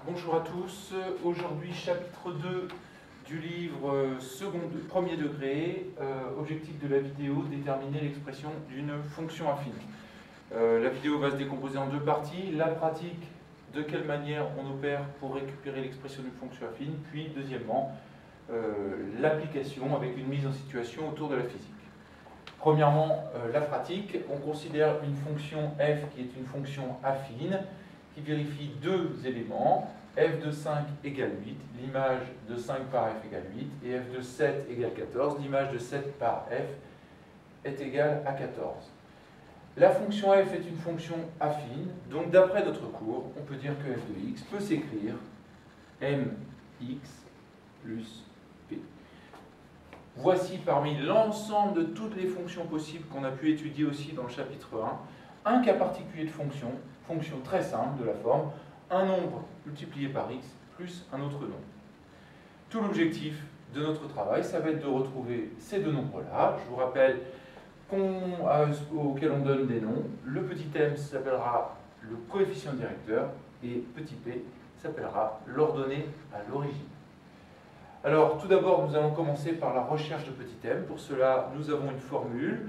Bonjour à tous. Aujourd'hui, chapitre 2 du livre premier degré. Objectif de la vidéo, déterminer l'expression d'une fonction affine. La vidéo va se décomposer en deux parties. La pratique, de quelle manière on opère pour récupérer l'expression d'une fonction affine. Puis, deuxièmement, l'application avec une mise en situation autour de la physique. Premièrement, la pratique. On considère une fonction f qui est une fonction affine, qui vérifie deux éléments, f de 5 égale 8, l'image de 5 par f égale 8, et f de 7 égale 14, l'image de 7 par f est égale à 14. La fonction f est une fonction affine, donc d'après notre cours, on peut dire que f de x peut s'écrire mx plus p. Voici parmi l'ensemble de toutes les fonctions possibles qu'on a pu étudier aussi dans le chapitre 1, un cas particulier de fonction très simple de la forme un nombre multiplié par x plus un autre nombre. Tout l'objectif de notre travail, ça va être de retrouver ces deux nombres-là. Je vous rappelle auxquels on donne des noms. Le petit m s'appellera le coefficient directeur et petit p s'appellera l'ordonnée à l'origine. Alors, tout d'abord, nous allons commencer par la recherche de petit m. Pour cela, nous avons une formule.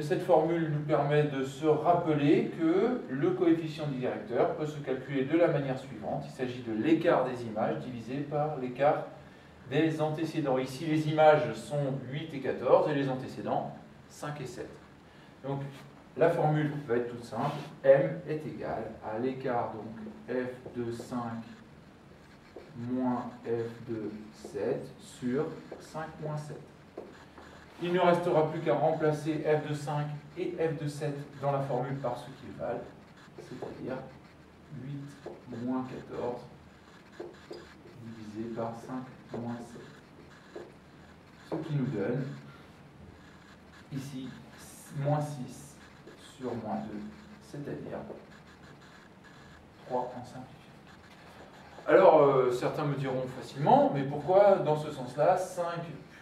Cette formule nous permet de se rappeler que le coefficient du directeur peut se calculer de la manière suivante. Il s'agit de l'écart des images divisé par l'écart des antécédents. Ici, les images sont 8 et 14 et les antécédents 5 et 7. Donc, la formule va être toute simple. M est égal à l'écart, donc f de 5 moins f de 7 sur 5 moins 7. Il ne restera plus qu'à remplacer f de 5 et f de 7 dans la formule par ce qu'ils valent, c'est-à-dire 8 moins 14 divisé par 5 moins 7. Ce qui nous donne ici moins 6 sur moins 2, c'est-à-dire 3 en simplifiant. Alors, certains me diront facilement, mais pourquoi dans ce sens-là 5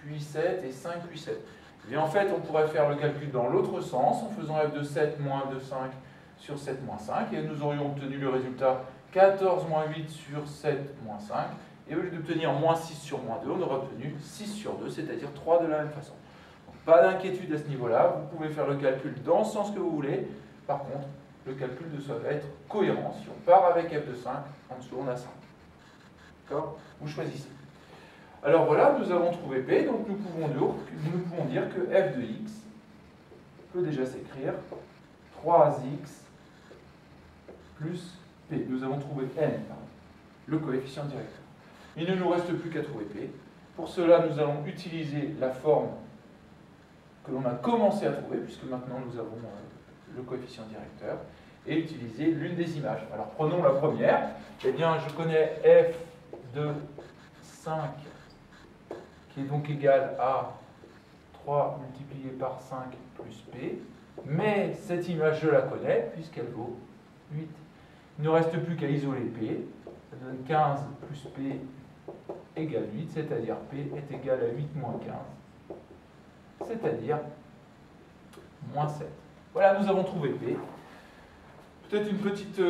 puis 7 et 5 puis 7? Eh bien, en fait, on pourrait faire le calcul dans l'autre sens, en faisant f de 7 moins de 5 sur 7 moins 5, et nous aurions obtenu le résultat 14 moins 8 sur 7 moins 5, et au lieu d'obtenir moins 6 sur moins 2, on aurait obtenu 6 sur 2, c'est-à-dire 3 de la même façon. Donc, pas d'inquiétude à ce niveau-là, vous pouvez faire le calcul dans le sens que vous voulez. Par contre, le calcul doit être cohérent. Si on part avec f de 5, en dessous on a 5. D'accord? Vous choisissez. Alors voilà, nous avons trouvé P, donc nous pouvons dire que f de x peut déjà s'écrire 3x plus P. Nous avons trouvé n, le coefficient directeur. Il ne nous reste plus qu'à trouver P. Pour cela, nous allons utiliser la forme que l'on a commencé à trouver, puisque maintenant nous avons le coefficient directeur, et utiliser l'une des images. Alors prenons la première. Eh bien, je connais f de 5 qui est donc égal à 3 multiplié par 5 plus P, mais cette image je la connais puisqu'elle vaut 8. Il ne reste plus qu'à isoler P, ça donne 15 plus P égale 8, c'est-à-dire P est égal à 8 moins 15, c'est-à-dire moins 7. Voilà, nous avons trouvé P. Peut-être une petite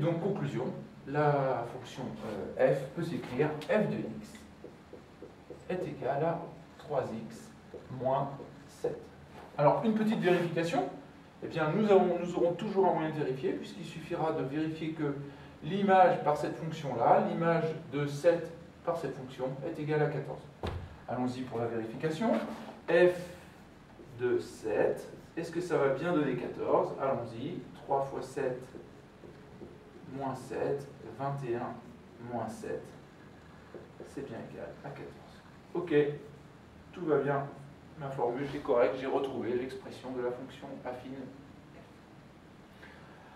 donc conclusion. La fonction f peut s'écrire f de x est égal à 3x moins 7. Alors, une petite vérification. Eh bien, nous aurons toujours un moyen de vérifier, puisqu'il suffira de vérifier que l'image par cette fonction-là, l'image de 7 par cette fonction, est égale à 14. Allons-y pour la vérification. f de 7, est-ce que ça va bien donner 14? Allons-y. 3 fois 7 moins 7, 21 moins 7, c'est bien égal à 14. Ok, tout va bien, ma formule est correcte, j'ai retrouvé l'expression de la fonction affine.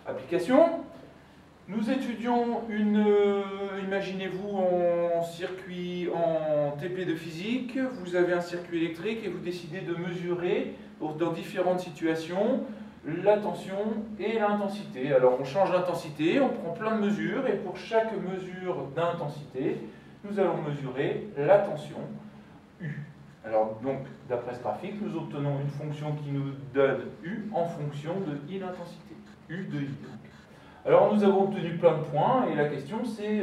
Application. Nous étudions imaginez-vous en circuit en TP de physique, vous avez un circuit électrique et vous décidez de mesurer dans différentes situations la tension et l'intensité. Alors on change l'intensité, on prend plein de mesures, et pour chaque mesure d'intensité, nous allons mesurer la tension U. Alors donc, d'après ce graphique, nous obtenons une fonction qui nous donne U en fonction de I l'intensité. U de I donc. Alors nous avons obtenu plein de points, et la question c'est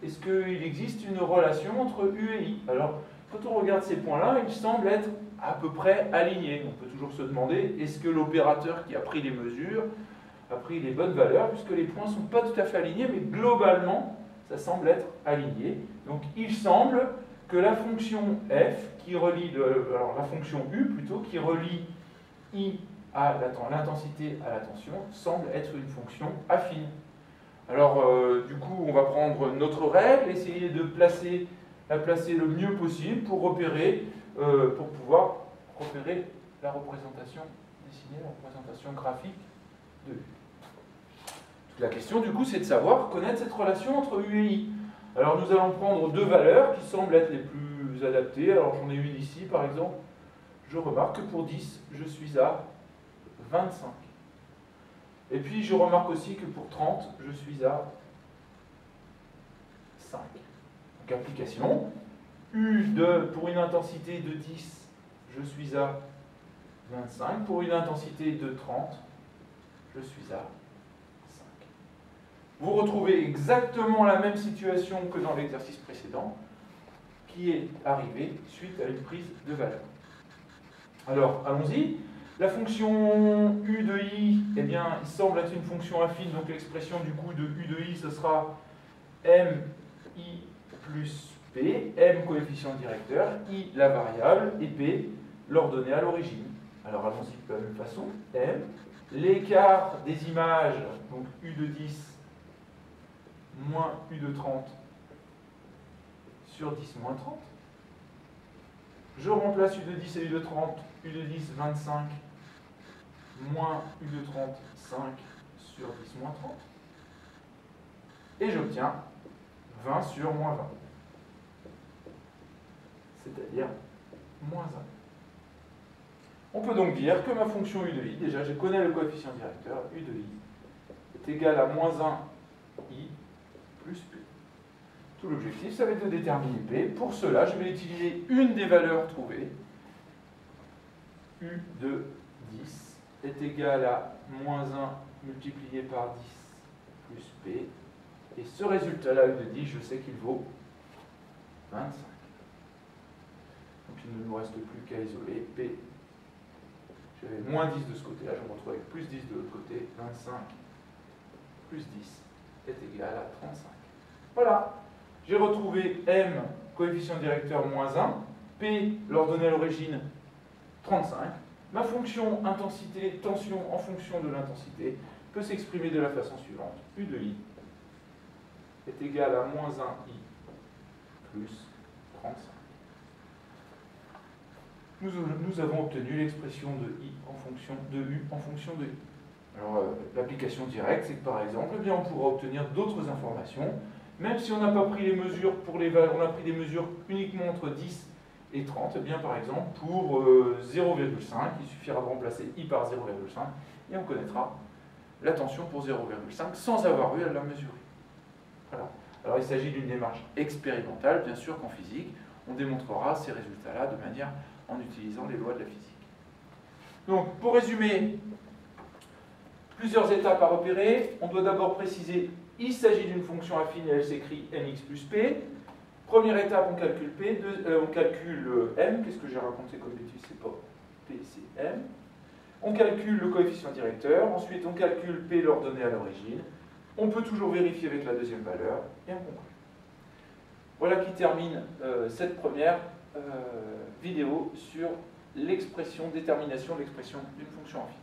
est-ce qu'il existe une relation entre U et I? Alors, quand on regarde ces points-là, ils semblent être à peu près alignés. On peut toujours se demander, est-ce que l'opérateur qui a pris les mesures a pris les bonnes valeurs, puisque les points ne sont pas tout à fait alignés, mais globalement, ça semble être aligné. Donc il semble que la fonction f, qui relie, alors la fonction u plutôt, qui relie I à l'intensité à la tension, semble être une fonction affine. Alors, du coup, on va prendre notre règle, essayer de la placer le mieux possible pour repérer, pour pouvoir repérer la représentation dessinée, la représentation graphique de U. Toute la question, du coup, c'est de savoir connaître cette relation entre U et I. Alors, nous allons prendre deux valeurs qui semblent être les plus adaptées. Alors, j'en ai une ici, par exemple. Je remarque que pour 10, je suis à 25. Et puis, je remarque aussi que pour 30, je suis à 5. Donc, application. Pour une intensité de 10, je suis à 25. Pour une intensité de 30, je suis à 5. Vous retrouvez exactement la même situation que dans l'exercice précédent, qui est arrivée suite à une prise de valeur. Alors, allons-y. La fonction U de I, eh bien, il semble être une fonction affine, donc l'expression du coup de U de I, ce sera MI plus P, M coefficient directeur, I la variable, et P l'ordonnée à l'origine. Alors allons-y de la même façon. M, l'écart des images, donc U de 10 moins U de 30 sur 10 moins 30. Je remplace U de 10 et U de 30, U de 10, 25, moins U de 30, 5 sur 10 moins 30. Et j'obtiens 20 sur moins 20. C'est-à-dire moins 1. On peut donc dire que ma fonction U de I, déjà je connais le coefficient directeur, U de I est égal à moins 1 I plus P. Tout l'objectif, ça va être de déterminer P. Pour cela, je vais utiliser une des valeurs trouvées. U de 10 est égal à moins 1 multiplié par 10 plus P. Et ce résultat-là, U de 10, je sais qu'il vaut 25. Donc il ne nous reste plus qu'à isoler P. J'avais moins 10 de ce côté-là, je me retrouve avec plus 10 de l'autre côté. 25 plus 10 est égal à 35. Voilà. J'ai retrouvé M, coefficient directeur, moins 1. P, l'ordonnée à l'origine, 35. Ma fonction intensité, tension en fonction de l'intensité peut s'exprimer de la façon suivante. U de I est égal à moins 1I plus 35. Nous avons obtenu l'expression de I en fonction de U en fonction de I. Alors, l'application directe, c'est que par exemple, eh bien, on pourra obtenir d'autres informations, même si on n'a pas pris les mesures pour les valeurs, on a pris des mesures uniquement entre 10 et 30, eh bien, par exemple, pour 0,5, il suffira de remplacer I par 0,5, et on connaîtra la tension pour 0,5 sans avoir eu à la mesurer. Voilà. Alors, il s'agit d'une démarche expérimentale, bien sûr qu'en physique, on démontrera ces résultats-là de manière en utilisant les lois de la physique. Donc, pour résumer, plusieurs étapes à repérer. On doit d'abord préciser, il s'agit d'une fonction affine et elle s'écrit mx plus p. Première étape, on calcule P, on calcule M. Qu'est-ce que j'ai raconté comme bêtise? C'est pas P, c'est M. On calcule le coefficient directeur. Ensuite, on calcule P l'ordonnée à l'origine. On peut toujours vérifier avec la deuxième valeur et on conclut. Voilà qui termine cette première vidéo sur l'expression, détermination de l'expression d'une fonction affine.